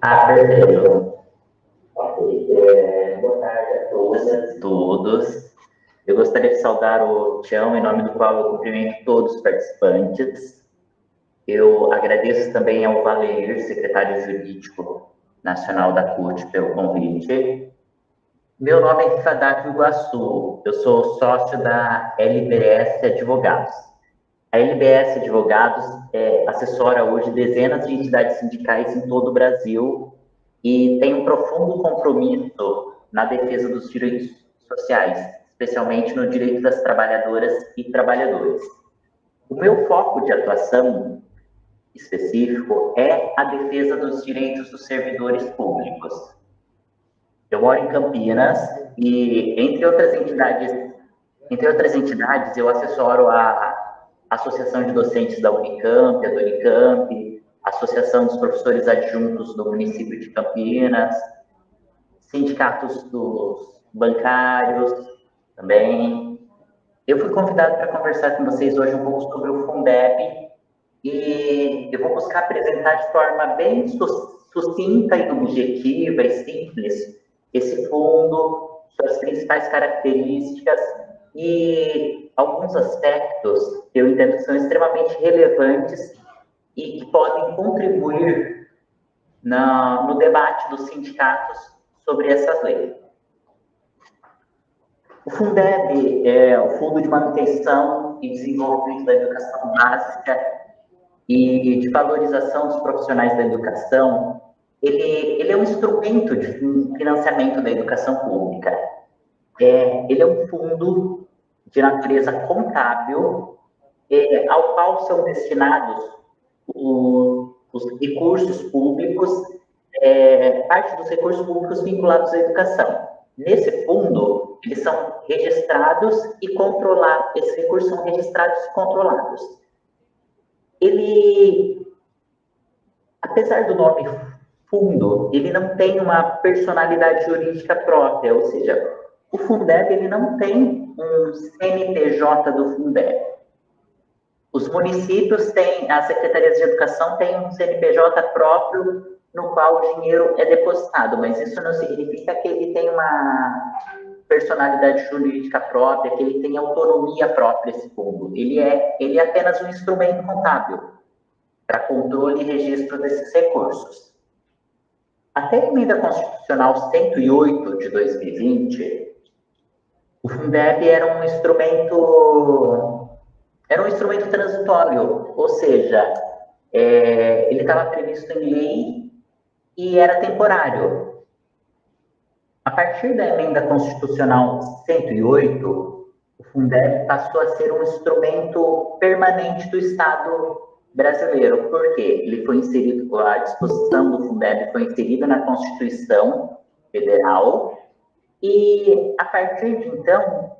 Perfeito. Ok. Boa tarde a todas, todos. Eu gostaria de saudar o Tião, em nome do qual eu cumprimento todos os participantes. Eu agradeço também ao Valeir, secretário jurídico nacional da CUT, pelo convite. Meu nome é Sadak Iguaçu, eu sou sócio da LBS Advogados. A LBS Advogados assessora hoje dezenas de entidades sindicais em todo o Brasil e tem um profundo compromisso na defesa dos direitos sociais, especialmente no direito das trabalhadoras e trabalhadores. O meu foco de atuação específico é a defesa dos direitos dos servidores públicos. Eu moro em Campinas e, entre outras entidades, eu assessoro a Associação de Docentes da Unicamp, a do Unicamp, a Associação dos Professores Adjuntos do município de Campinas, sindicatos dos bancários também. Eu fui convidado para conversar com vocês hoje um pouco sobre o Fundeb e eu vou buscar apresentar de forma bem sucinta e objetiva e simples esse fundo, suas principais características e alguns aspectos que eu entendo que são extremamente relevantes e que podem contribuir no debate dos sindicatos sobre essas leis. O Fundeb é o Fundo de Manutenção e Desenvolvimento da Educação Básica e de Valorização dos Profissionais da Educação. Ele é um instrumento de financiamento da educação pública. Ele é um fundo de natureza contábil, ao qual são destinados os recursos públicos, parte dos recursos públicos vinculados à educação. Nesse fundo, eles são registrados e controlados, esses recursos são registrados e controlados. Ele, apesar do nome fundo, ele não tem uma personalidade jurídica própria, ou seja, o Fundeb ele não tem um CNPJ do Fundeb. Os municípios têm, as secretarias de educação têm um CNPJ próprio no qual o dinheiro é depositado, mas isso não significa que ele tem uma personalidade jurídica própria, que ele tem autonomia própria, esse fundo. Ele é apenas um instrumento contábil para controle e registro desses recursos. Até a emenda constitucional 108 de 2020, o Fundeb era um instrumento transitório, ou seja, ele estava previsto em lei e era temporário. A partir da emenda constitucional 108, o Fundeb passou a ser um instrumento permanente do Estado brasileiro. Por quê? Ele foi inserido, a disposição do Fundeb foi inserida na Constituição Federal e, a partir de então,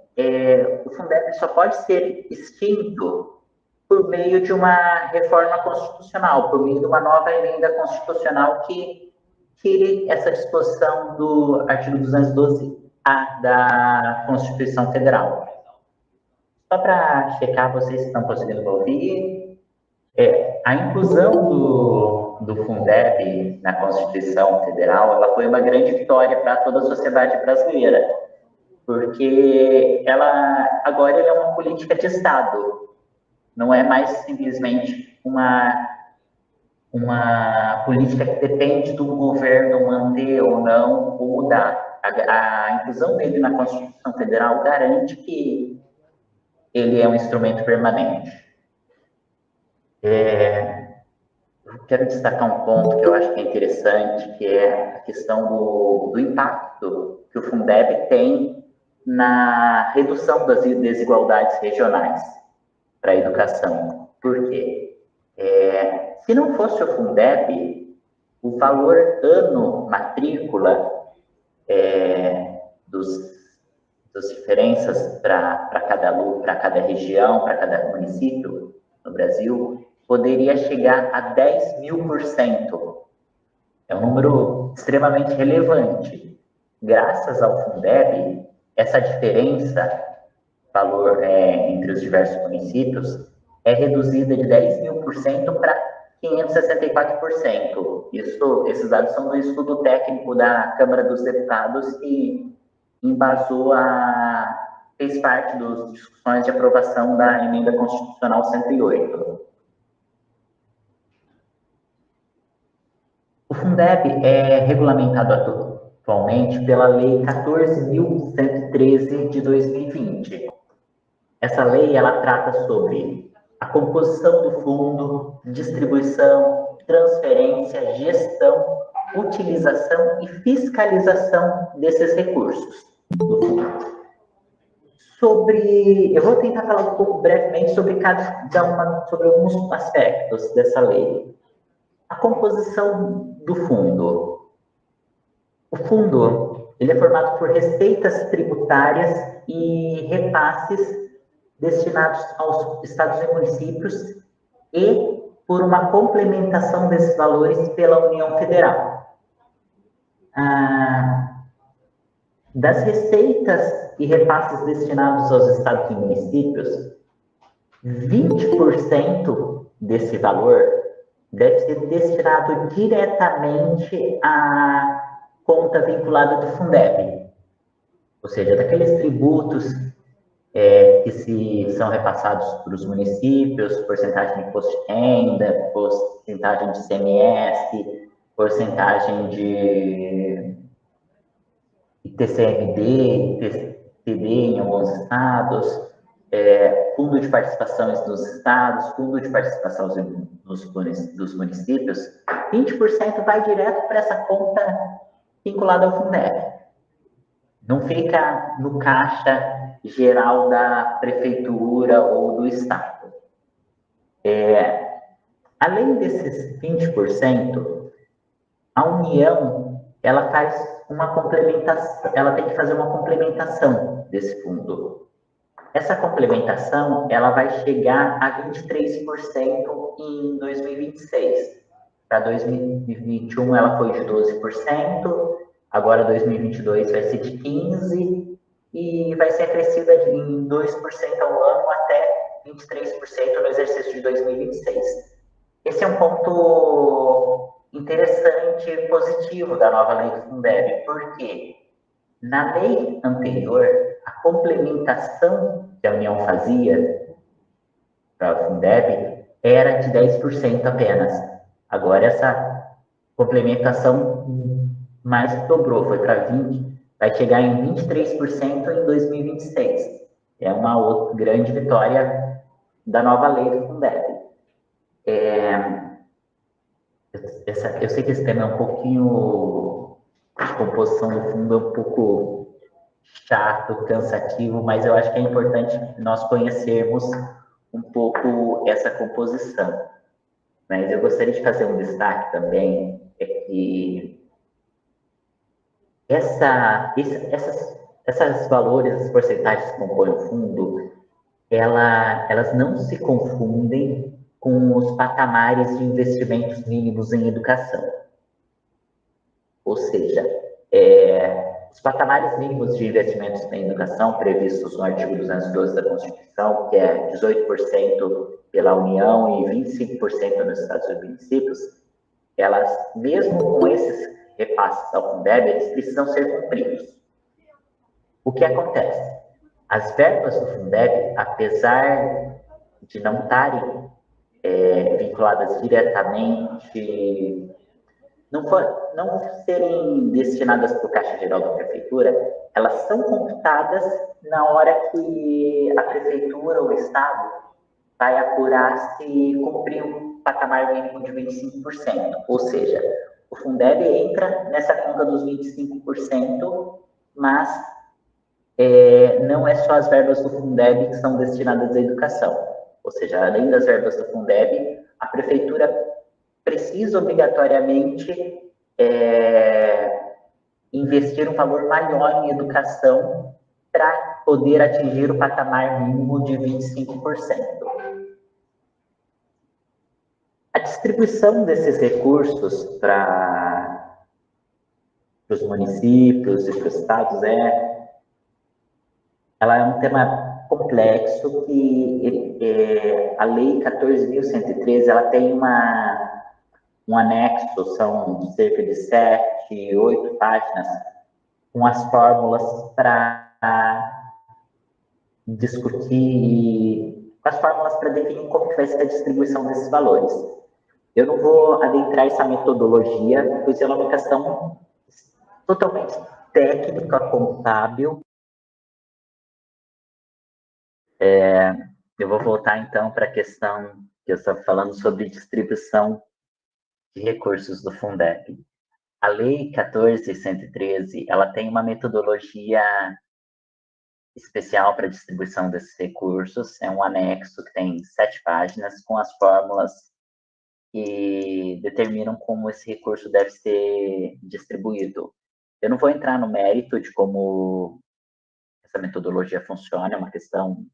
o Fundeb só pode ser extinto por meio de uma reforma constitucional, por meio de uma nova emenda constitucional que tire essa disposição do artigo 212A da Constituição Federal. Só para checar, vocês estão conseguindo me ouvir? A inclusão do Fundeb na Constituição Federal, ela foi uma grande vitória para toda a sociedade brasileira, porque agora ele é uma política de Estado, não é mais simplesmente uma política que depende do governo manter ou não ou mudar. A inclusão dele na Constituição Federal garante que ele é um instrumento permanente. Eu quero destacar um ponto que eu acho que é interessante, que é a questão do impacto que o Fundeb tem na redução das desigualdades regionais para a educação. Por quê? Se não fosse o Fundeb, o valor ano matrícula das diferenças para cada região, para cada município no Brasil, poderia chegar a 10.000%. É um número extremamente relevante. Graças ao Fundeb, essa diferença, valor entre os diversos municípios, é reduzida de 10.000% para 564%. Esses dados são do estudo técnico da Câmara dos Deputados que fez parte das discussões de aprovação da Emenda Constitucional 108. O Fundeb é regulamentado atualmente pela Lei 14.113 de 2020. Essa lei, ela trata sobre a composição do fundo, distribuição, transferência, gestão, utilização e fiscalização desses recursos do fundo. Eu vou tentar falar um pouco brevemente sobre sobre alguns aspectos dessa lei. A composição do fundo. O fundo, ele é formado por receitas tributárias e repasses destinados aos estados e municípios e por uma complementação desses valores pela União Federal. Das receitas e repasses destinados aos estados e municípios, 20% desse valor deve ser destinado diretamente à conta vinculada do Fundeb, ou seja, daqueles tributos que são repassados para os municípios, porcentagem de imposto de renda, porcentagem de ICMS, porcentagem de ITCMD, ITCD em alguns estados, fundo de participações nos estados, fundo de participação dos municípios, 20% vai direto para essa conta vinculada ao Fundeb. Não fica no caixa geral da prefeitura ou do estado. Além desses 20%, a União, ela faz uma complementação, ela tem que fazer uma complementação desse fundo. Essa complementação, ela vai chegar a 23% em 2026. Para 2021, ela foi de 12%, agora 2022 vai ser de 15% e vai ser acrescida em 2% ao ano até 23% no exercício de 2026. Esse é um ponto interessante e positivo da nova lei do Fundeb, porque na lei anterior, a complementação que a União fazia para o Fundeb era de 10% apenas. Agora, essa complementação mais que dobrou, foi para 20%, vai chegar em 23% em 2026. É uma outra grande vitória da nova lei do Fundeb. Eu sei que esse tema é um pouquinho, de composição do fundo é um pouco chato, cansativo, mas eu acho que é importante nós conhecermos um pouco essa composição. Mas eu gostaria de fazer um destaque também, que esses valores, essas porcentagens que compõem o fundo, elas não se confundem com os patamares de investimentos mínimos em educação. Ou seja, os patamares mínimos de investimentos em educação previstos no artigo 212 da Constituição, que é 18% pela União e 25% nos estados e municípios, elas, mesmo com esses repasses ao Fundeb, eles precisam ser cumpridos. O que acontece? As verbas do Fundeb, apesar de não estarem vinculadas diretamente, não serem destinadas para o Caixa Geral da Prefeitura, elas são computadas na hora que a Prefeitura ou o Estado vai apurar se cumprir um patamar mínimo de 25%. Ou seja, o Fundeb entra nessa conta dos 25%, mas não é só as verbas do Fundeb que são destinadas à educação. Ou seja, além das verbas do Fundeb, a Prefeitura precisa obrigatoriamente investir um valor maior em educação para poder atingir o patamar mínimo de 25%. A distribuição desses recursos para os municípios e para os estados ela é um tema complexo que a Lei 14.113 ela tem uma um anexo, são cerca de 7, 8 páginas, com as fórmulas para discutir, com as fórmulas para definir como vai ser a distribuição desses valores. Eu não vou adentrar essa metodologia, pois ela é uma questão totalmente técnica, contábil. Eu vou voltar, então, para a questão que eu estava falando sobre distribuição de recursos do Fundeb. A Lei 14.113, ela tem uma metodologia especial para distribuição desses recursos, é um anexo que tem 7 páginas com as fórmulas que determinam como esse recurso deve ser distribuído. Eu não vou entrar no mérito de como essa metodologia funciona, é uma questão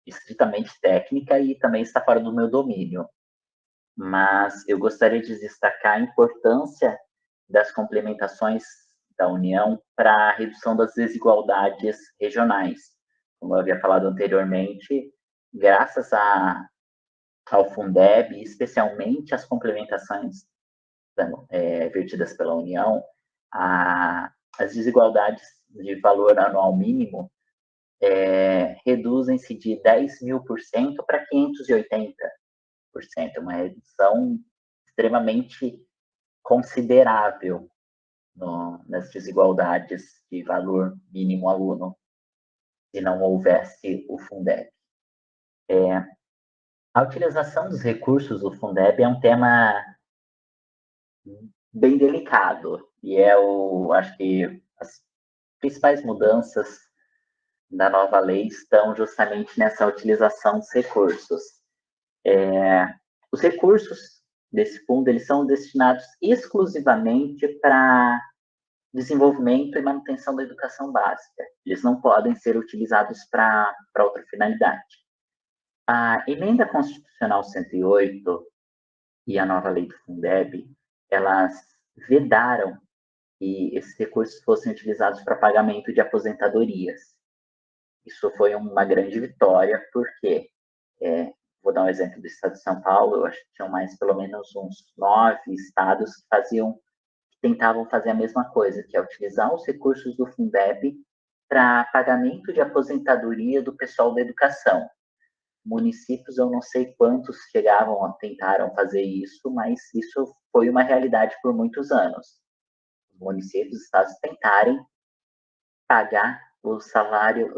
estritamente técnica e também está fora do meu domínio. Mas eu gostaria de destacar a importância das complementações da União para a redução das desigualdades regionais. Como eu havia falado anteriormente, graças ao Fundeb, especialmente as complementações vertidas pela União, as desigualdades de valor anual mínimo reduzem-se de 10.000% para 580%, uma redução extremamente considerável nas desigualdades de valor mínimo aluno, se não houvesse o Fundeb. A utilização dos recursos do Fundeb é um tema bem delicado, e acho que as principais mudanças da nova lei estão justamente nessa utilização dos recursos. Os recursos desse fundo, eles são destinados exclusivamente para desenvolvimento e manutenção da educação básica. Eles não podem ser utilizados para outra finalidade. A Emenda Constitucional 108 e a nova lei do Fundeb, elas vedaram que esses recursos fossem utilizados para pagamento de aposentadorias. Isso foi uma grande vitória, porque, vou dar um exemplo do estado de São Paulo, eu acho que tinham mais pelo menos uns 9 estados que tentavam fazer a mesma coisa, que é utilizar os recursos do Fundeb para pagamento de aposentadoria do pessoal da educação. Municípios, eu não sei quantos tentaram fazer isso, mas isso foi uma realidade por muitos anos. Os municípios, os estados tentarem pagar o salário,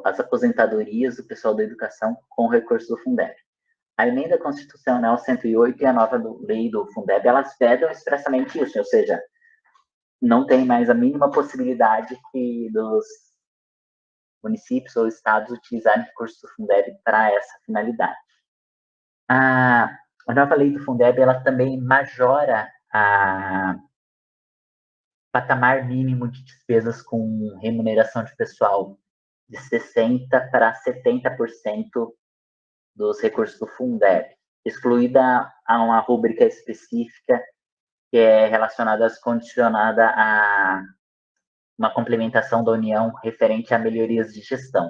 as aposentadorias do pessoal da educação com recursos do Fundeb. A Emenda Constitucional 108 e a nova lei do Fundeb, elas vedam expressamente isso, ou seja, não tem mais a mínima possibilidade que dos municípios ou estados utilizarem recursos do Fundeb para essa finalidade. A nova lei do Fundeb, ela também majora a patamar mínimo de despesas com remuneração de pessoal de 60% para 70% dos recursos do Fundeb, excluída a uma rúbrica específica que é relacionada, condicionada a uma complementação da União referente a melhorias de gestão,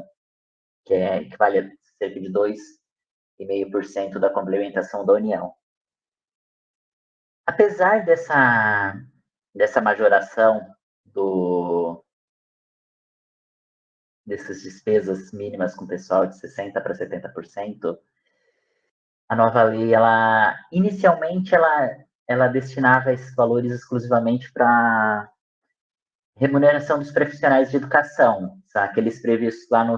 que equivale a cerca de 2,5% da complementação da União. Apesar dessa majoração dessas despesas mínimas com o pessoal de 60% para 70%, a nova lei, inicialmente, ela destinava esses valores exclusivamente para remuneração dos profissionais de educação, aqueles previstos lá no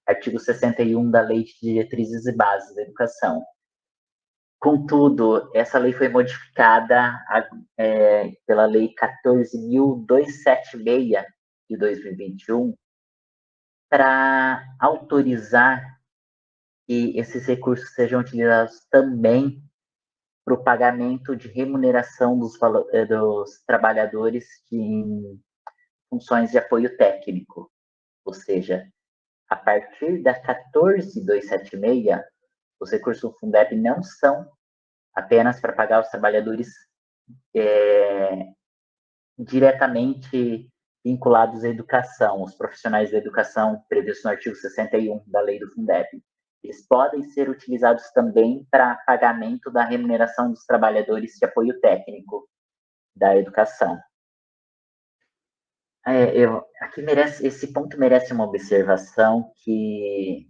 artigo 61 da Lei de Diretrizes e Bases da Educação. Contudo, essa lei foi modificada pela Lei 14.276 de 2021 para autorizar que esses recursos sejam utilizados também para o pagamento de remuneração dos trabalhadores em funções de apoio técnico. Ou seja, a partir da 14.276, os recursos do Fundeb não são apenas para pagar os trabalhadores diretamente vinculados à educação, os profissionais da educação previstos no artigo 61 da lei do Fundeb, eles podem ser utilizados também para pagamento da remuneração dos trabalhadores de apoio técnico da educação. Aqui esse ponto merece uma observação, que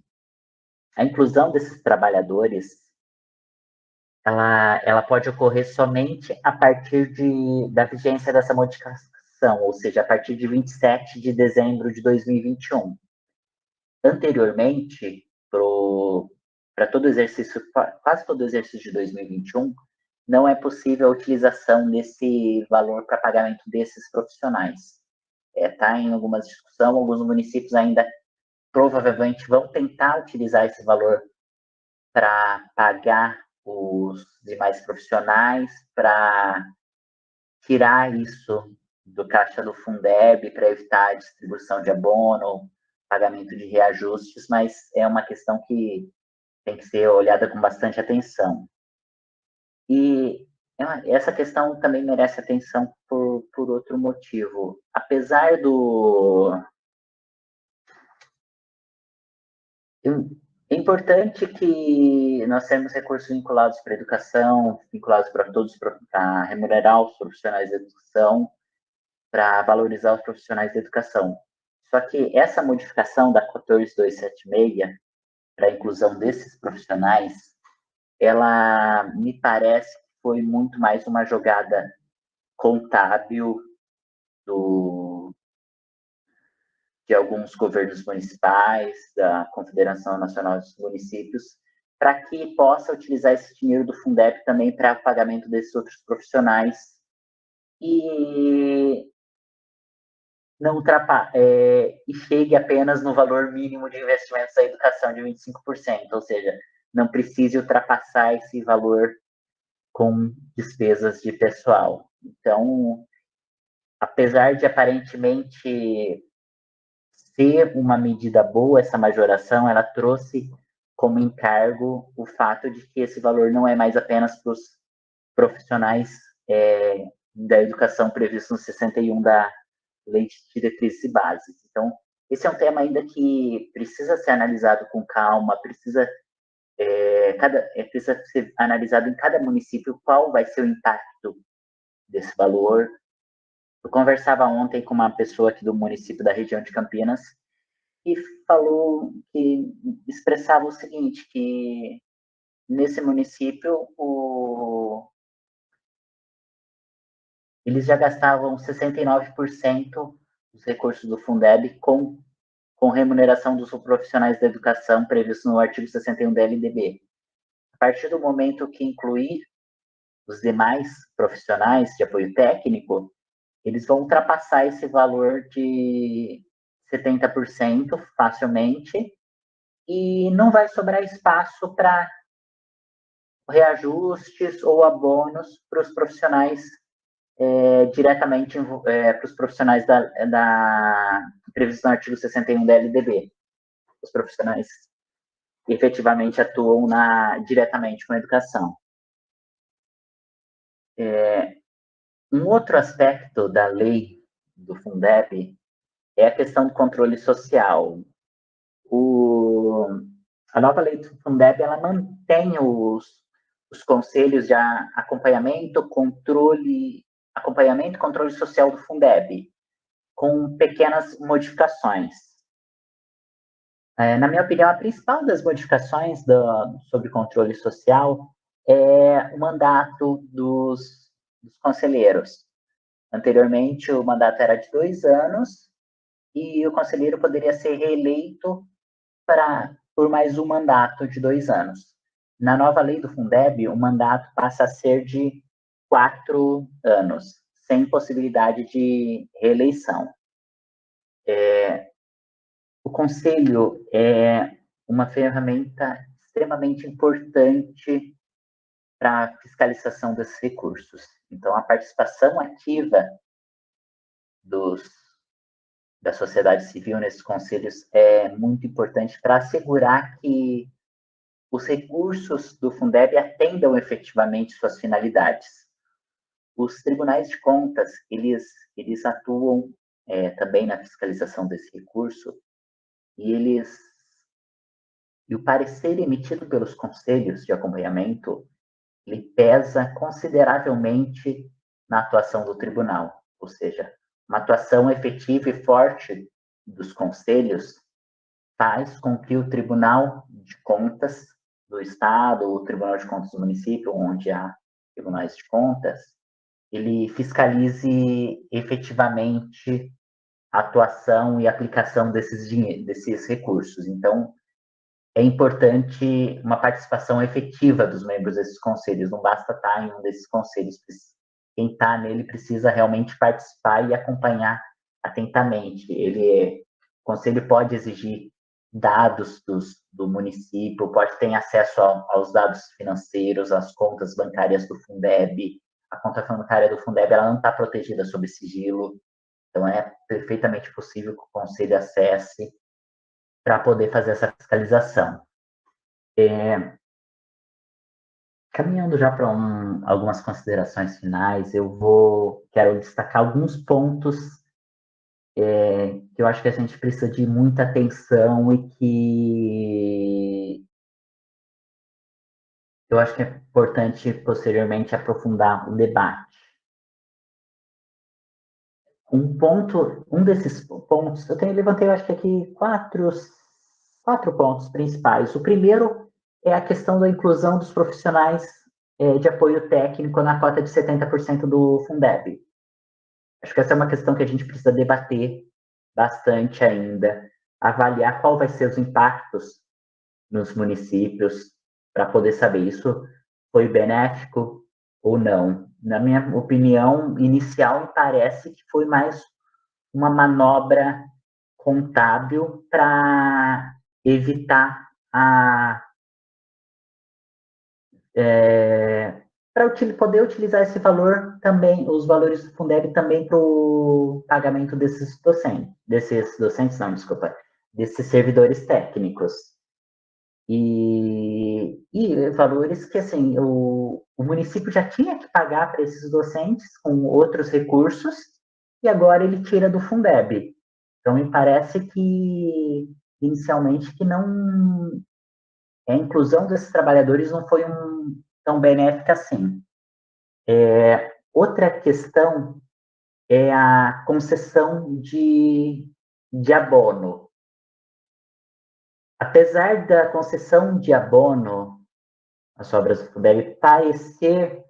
a inclusão desses trabalhadores, ela pode ocorrer somente a partir da vigência dessa modificação, ou seja, a partir de 27 de dezembro de 2021. Anteriormente, para todo exercício, quase todo exercício de 2021, não é possível a utilização desse valor para pagamento desses profissionais. Está em algumas discussões, alguns municípios ainda provavelmente vão tentar utilizar esse valor para pagar os demais profissionais, para tirar isso do caixa do Fundeb, para evitar a distribuição de abono, pagamento de reajustes, mas é uma questão que tem que ser olhada com bastante atenção. E essa questão também merece atenção por outro motivo. Apesar É importante que nós temos recursos vinculados para a educação, vinculados para todos, para remunerar os profissionais da educação, para valorizar os profissionais da educação. Só que essa modificação da 14276, para a inclusão desses profissionais, ela me parece que foi muito mais uma jogada contábil de alguns governos municipais, da Confederação Nacional dos Municípios, para que possa utilizar esse dinheiro do Fundeb também para o pagamento desses outros profissionais e não e chegue apenas no valor mínimo de investimentos da educação de 25%, ou seja, não precise ultrapassar esse valor com despesas de pessoal. Então, apesar de aparentemente ser uma medida boa, essa majoração, ela trouxe como encargo o fato de que esse valor não é mais apenas para os profissionais da educação previsto no 61 da Lei de Diretrizes e Bases. Então, esse é um tema ainda que precisa ser analisado com calma, precisa ser analisado em cada município qual vai ser o impacto desse valor. Eu conversava ontem com uma pessoa aqui do município da região de Campinas e falou que expressava o seguinte, que nesse município eles já gastavam 69% dos recursos do Fundeb com remuneração dos profissionais da educação previsto no artigo 61 da LDB. A partir do momento que incluir os demais profissionais de apoio técnico, eles vão ultrapassar esse valor de 70% facilmente e não vai sobrar espaço para reajustes ou abonos para os profissionais diretamente para os profissionais previstos no artigo 61 da LDB. Os profissionais que efetivamente atuam diretamente com a educação. Um outro aspecto da lei do Fundeb é a questão do controle social. A nova lei do Fundeb, ela mantém os conselhos de acompanhamento, controle social do Fundeb, com pequenas modificações. Na minha opinião, a principal das modificações sobre controle social é o mandato dos conselheiros. Anteriormente, o mandato era de 2 anos e o conselheiro poderia ser reeleito por mais um mandato de 2 anos. Na nova lei do Fundeb, o mandato passa a ser de 4 anos, sem possibilidade de reeleição. O conselho é uma ferramenta extremamente importante para a fiscalização desses recursos. Então, a participação ativa da sociedade civil nesses conselhos é muito importante para assegurar que os recursos do Fundeb atendam efetivamente suas finalidades. Os tribunais de contas, eles atuam também na fiscalização desse recurso e eles E o parecer emitido pelos conselhos de acompanhamento, ele pesa consideravelmente na atuação do tribunal, ou seja, uma atuação efetiva e forte dos conselhos faz com que o Tribunal de Contas do Estado, o Tribunal de Contas do município, onde há tribunais de contas, ele fiscalize efetivamente a atuação e aplicação desses recursos. Então, é importante uma participação efetiva dos membros desses conselhos, não basta estar em um desses conselhos, quem está nele precisa realmente participar e acompanhar atentamente. O conselho pode exigir dados do município, pode ter acesso aos dados financeiros, às contas bancárias do Fundeb. A conta bancária do Fundeb ela não está protegida sob sigilo, então é perfeitamente possível que o conselho acesse para poder fazer essa fiscalização. Caminhando já para algumas considerações finais, quero destacar alguns pontos que eu acho que a gente precisa de muita atenção e que eu acho que é importante posteriormente aprofundar o debate. Um desses pontos, levantei, eu acho que aqui quatro pontos principais. O primeiro é a questão da inclusão dos profissionais de apoio técnico na cota de 70% do Fundeb. Acho que essa é uma questão que a gente precisa debater bastante ainda, avaliar qual vai ser os impactos nos municípios, para poder saber isso foi benéfico ou não. Na minha opinião inicial, parece que foi mais uma manobra contábil para evitar para poder utilizar esse valor também, os valores do Fundeb também para o pagamento desses servidores técnicos. E valores que, assim, o município já tinha que pagar para esses docentes com outros recursos, e agora ele tira do Fundeb. Então, me parece que, inicialmente, que não... A inclusão desses trabalhadores não foi tão benéfica assim. Outra questão é a concessão de abono. Apesar da concessão de abono às obras do Fundeb parecer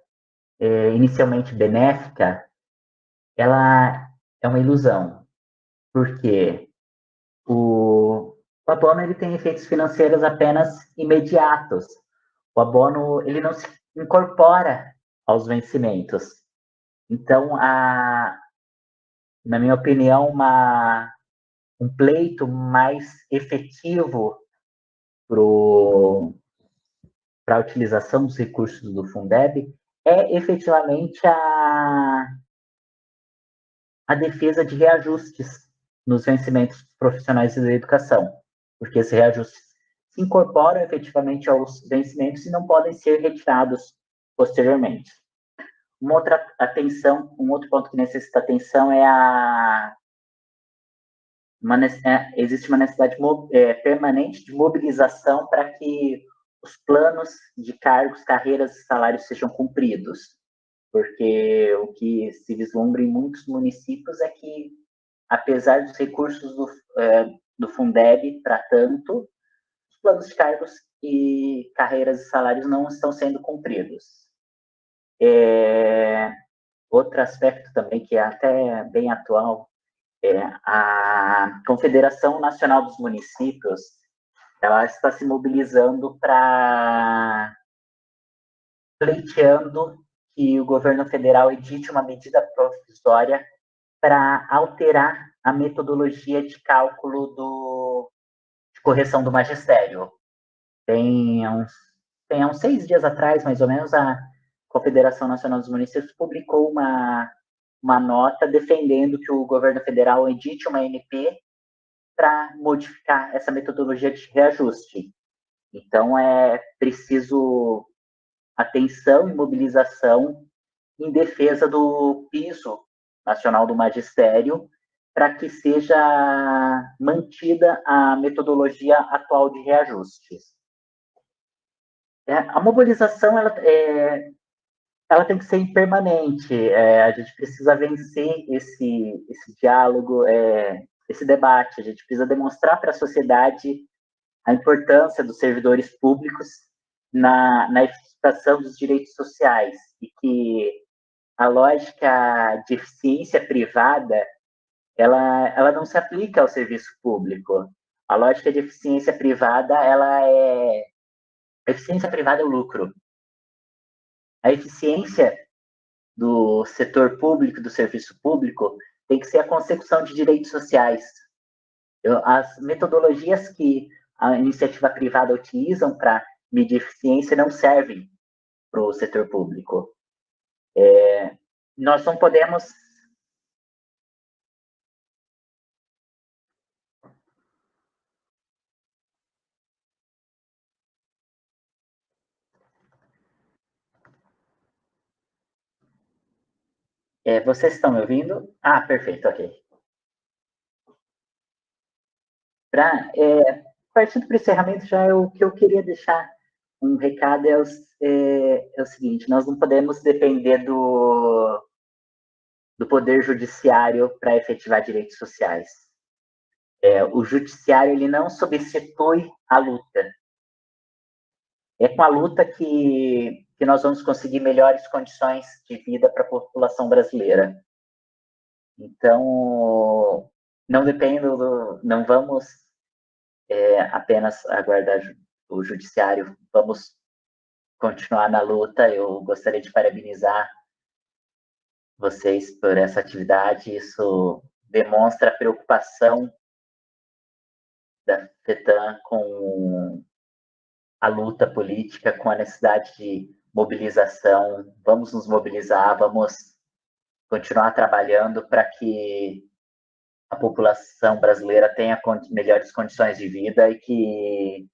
inicialmente benéfica, ela é uma ilusão, porque o abono ele tem efeitos financeiros apenas imediatos. O abono ele não se incorpora aos vencimentos. Então, na minha opinião, um pleito mais efetivo para a utilização dos recursos do Fundeb é efetivamente a defesa de reajustes nos vencimentos profissionais da educação, porque esses reajustes se incorporam efetivamente aos vencimentos e não podem ser retirados posteriormente. Um outro ponto que necessita atenção existe uma necessidade permanente de mobilização para que os planos de cargos, carreiras e salários sejam cumpridos, porque o que se vislumbra em muitos municípios é que, apesar dos recursos do Fundeb para tanto, os planos de cargos e carreiras e salários não estão sendo cumpridos. Outro aspecto também que é até bem atual a Confederação Nacional dos Municípios, ela está se mobilizando pleiteando que o governo federal edite uma medida provisória para alterar a metodologia de cálculo de correção do magistério. Tem uns 6 dias atrás, mais ou menos, a Confederação Nacional dos Municípios publicou uma nota defendendo que o governo federal edite uma MP para modificar essa metodologia de reajuste. Então, é preciso atenção e mobilização em defesa do piso nacional do magistério para que seja mantida a metodologia atual de reajustes. A mobilização ela tem que ser permanente. A gente precisa vencer esse diálogo, esse debate. A gente precisa demonstrar para a sociedade a importância dos servidores públicos na efetivação dos direitos sociais e que a lógica de eficiência privada ela não se aplica ao serviço público. A lógica de eficiência privada a eficiência privada é o lucro. A eficiência do setor público, do serviço público, tem que ser a consecução de direitos sociais. As metodologias que a iniciativa privada utilizam para medir eficiência não servem para o setor público. Nós não podemos... vocês estão me ouvindo? Ah, perfeito, ok. Partindo para o encerramento, já o que eu queria deixar um recado é o seguinte: nós não podemos depender do poder judiciário para efetivar direitos sociais. O judiciário ele não substitui a luta. É com a luta que nós vamos conseguir melhores condições de vida para a população brasileira. Então, não vamos apenas aguardar o judiciário, vamos continuar na luta. Eu gostaria de parabenizar vocês por essa atividade. Isso demonstra a preocupação da FETAM com a luta política, com a necessidade de mobilização. Vamos nos mobilizar, vamos continuar trabalhando para que a população brasileira tenha melhores condições de vida e que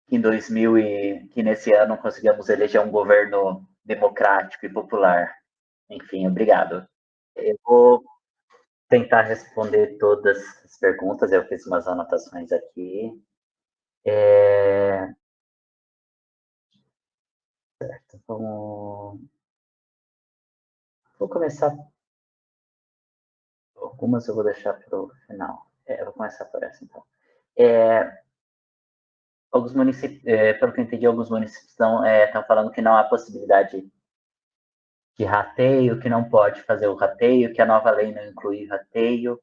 que nesse ano consigamos eleger um governo democrático e popular. Enfim, obrigado. Eu vou tentar responder todas as perguntas, eu fiz umas anotações aqui. Certo, vou começar. Algumas eu vou deixar para o final. Eu vou começar por essa, então. Alguns municípios, pelo que eu entendi, alguns municípios estão falando que não há possibilidade de rateio, que não pode fazer o rateio, que a nova lei não inclui rateio.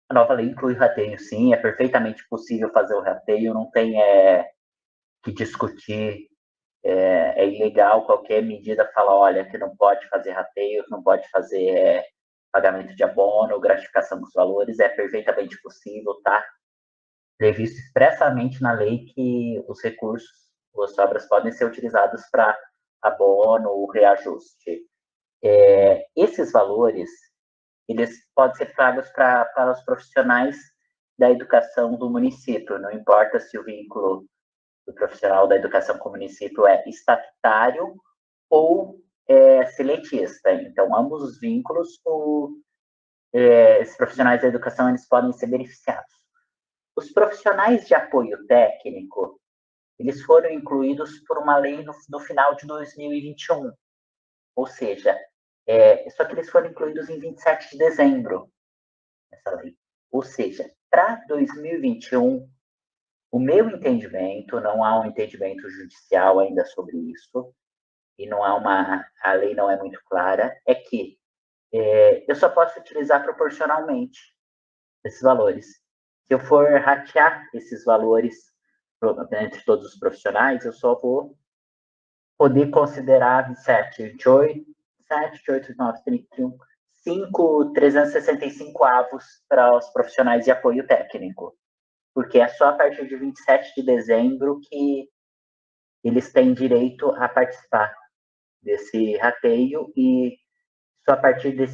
A nova lei inclui rateio, sim, é perfeitamente possível fazer o rateio, não tem que discutir, é ilegal qualquer medida falar, olha, que não pode fazer rateio, não pode fazer pagamento de abono, gratificação dos valores, é perfeitamente possível, tá? Previsto expressamente na lei que os recursos, as sobras podem ser utilizados para abono ou reajuste. Esses valores, eles podem ser pagos para os profissionais da educação do município, não importa se o vínculo do profissional da educação com o município é estatutário ou seletista. Então, ambos os vínculos, esses profissionais da educação, eles podem ser beneficiados. Os profissionais de apoio técnico, eles foram incluídos por uma lei no final de 2021, ou seja, só que eles foram incluídos em 27 de dezembro, essa lei. Ou seja, para 2021, o meu entendimento, não há um entendimento judicial ainda sobre isso, e a lei não é muito clara, é que eu só posso utilizar proporcionalmente esses valores. Se eu for ratear esses valores entre todos os profissionais, eu só vou poder considerar 27, 28, 7, 28, 29, 31, 365 avos para os profissionais de apoio técnico, porque é só a partir de 27 de dezembro que eles têm direito a participar desse rateio e só a partir de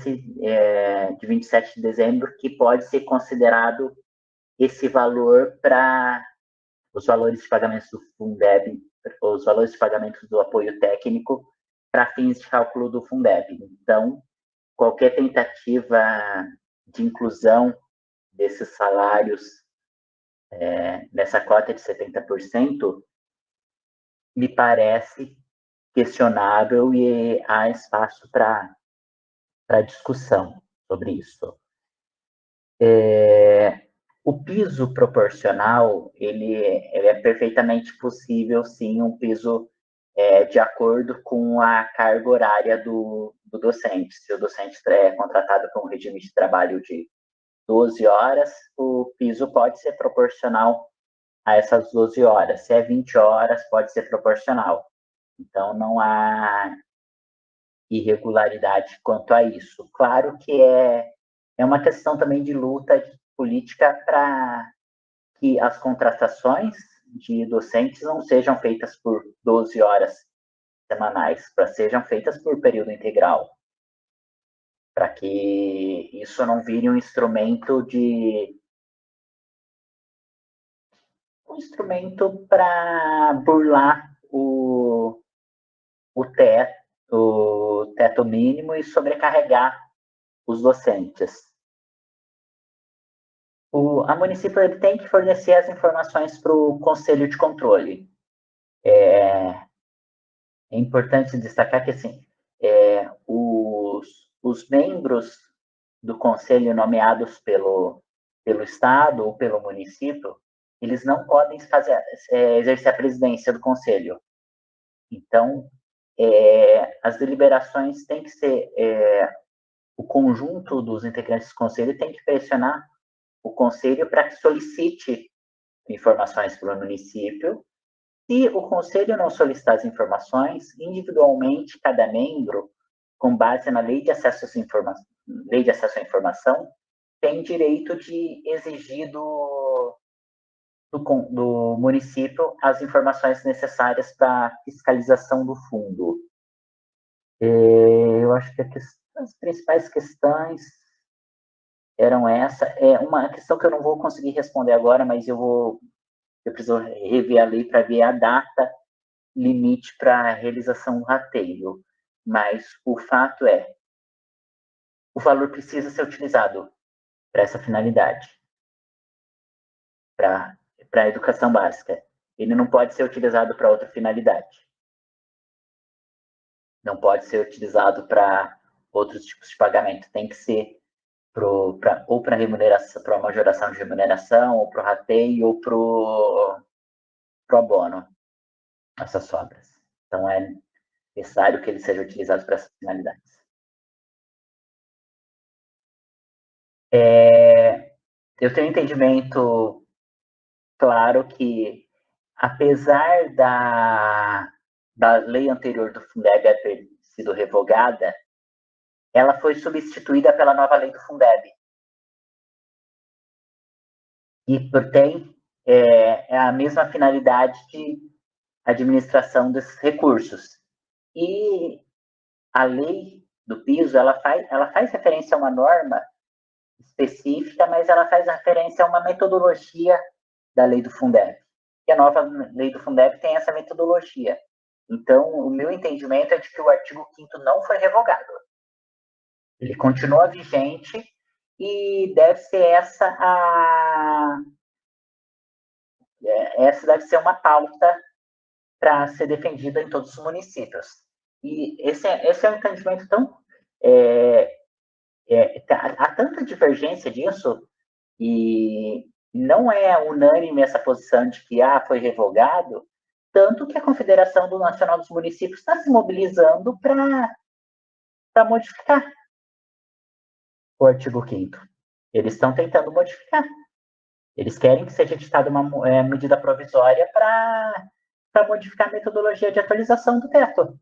27 de dezembro que pode ser considerado esse valor para os valores de pagamentos do Fundeb, os valores de pagamentos do apoio técnico para fins de cálculo do Fundeb. Então, qualquer tentativa de inclusão desses salários nessa cota de 70% me parece questionável e há espaço para discussão sobre isso. O piso proporcional, ele é perfeitamente possível, sim, um piso de acordo com a carga horária do docente. Se o docente é contratado com um regime de trabalho de 12 horas, o piso pode ser proporcional a essas 12 horas. Se é 20 horas, pode ser proporcional. Então, não há irregularidade quanto a isso. Claro que é uma questão também de luta política para que as contratações de docentes não sejam feitas por 12 horas semanais, para sejam feitas por período integral, para que isso não vire um instrumento para burlar o teto mínimo e sobrecarregar os docentes. A município ele tem que fornecer as informações para o Conselho de Controle. É importante destacar que assim, os membros do Conselho nomeados pelo Estado ou pelo município, eles não podem exercer a presidência do Conselho. Então, as deliberações têm que ser... o conjunto dos integrantes do Conselho tem que pressionar o Conselho para que solicite informações para o município. Se o Conselho não solicitar as informações, individualmente, cada membro, com base na Lei de Acesso à Informação, tem direito de exigir do município as informações necessárias para a fiscalização do fundo. Eu acho que as principais questões eram essa. Uma questão que eu não vou conseguir responder agora, mas eu preciso rever a lei para ver a data limite para a realização do rateio. Mas o fato é, o valor precisa ser utilizado para essa finalidade, para a educação básica. Ele não pode ser utilizado para outra finalidade. Não pode ser utilizado para outros tipos de pagamento. Tem que ser ou para remuneração, para majoração de remuneração, ou para o rateio, ou para o abono, essas sobras. Então, é necessário que ele seja utilizado para essas finalidades. Eu tenho entendimento claro que, apesar da lei anterior do Fundeb ter sido revogada, ela foi substituída pela nova lei do Fundeb. E tem a mesma finalidade de administração desses recursos. E a lei do piso, ela faz referência a uma norma específica, mas ela faz referência a uma metodologia da lei do Fundeb. E a nova lei do Fundeb tem essa metodologia. Então, o meu entendimento é de que o artigo 5º não foi revogado. Ele continua vigente e deve ser essa deve ser uma pauta para ser defendida em todos os municípios. E esse é um entendimento tão... há tanta divergência disso e não é unânime essa posição de que foi revogado, tanto que a Confederação Nacional dos Municípios está se mobilizando para modificar o artigo 5º. Eles estão tentando modificar. Eles querem que seja editada uma medida provisória para modificar a metodologia de atualização do teto.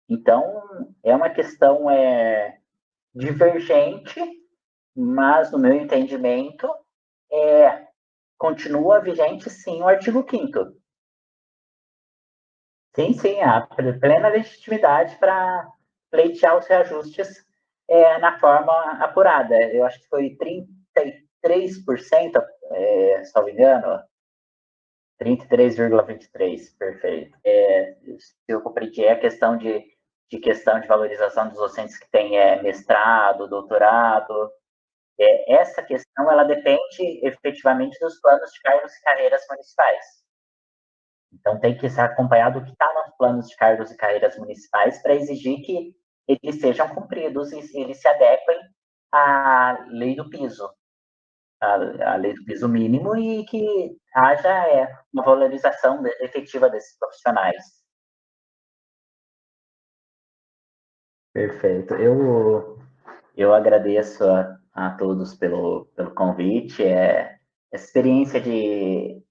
Então, é uma questão divergente, mas, no meu entendimento, continua vigente, sim, o artigo 5º. Sim, há plena legitimidade para pleitear os reajustes na forma apurada. Eu acho que foi 33%, se não me engano, 33,23%, perfeito. Se eu compreendi, a questão de de questão de valorização dos docentes que têm mestrado, doutorado. Essa questão, ela depende efetivamente dos planos de cargos e carreiras municipais. Então, tem que ser acompanhado o que está nos planos de cargos e carreiras municipais para exigir que eles sejam cumpridos e eles se adequem à lei do piso, a lei do piso mínimo, e que haja uma valorização efetiva desses profissionais. Perfeito. Eu agradeço a todos pelo convite. Essa experiência de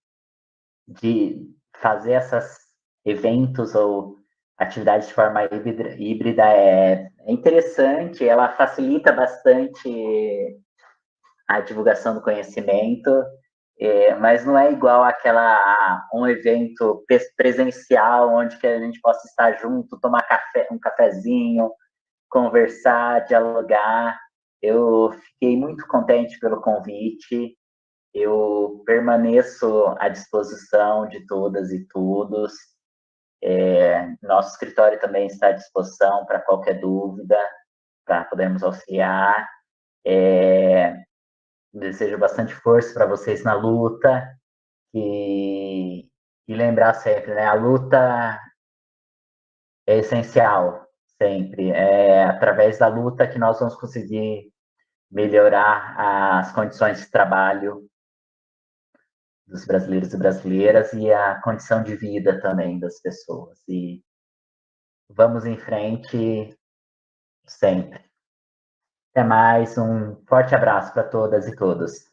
fazer esses eventos ou atividades de forma híbrida é interessante, ela facilita bastante a divulgação do conhecimento, mas não é igual um evento presencial onde que a gente possa estar junto, tomar um cafezinho, conversar, dialogar. Eu fiquei muito contente pelo convite. Eu permaneço à disposição de todas e todos. Nosso escritório também está à disposição para qualquer dúvida, para podermos auxiliar. Desejo bastante força para vocês na luta e lembrar sempre, né? A luta é essencial, sempre. É através da luta que nós vamos conseguir melhorar as condições de trabalho dos brasileiros e brasileiras e a condição de vida também das pessoas. E vamos em frente sempre. Até mais, um forte abraço para todas e todos.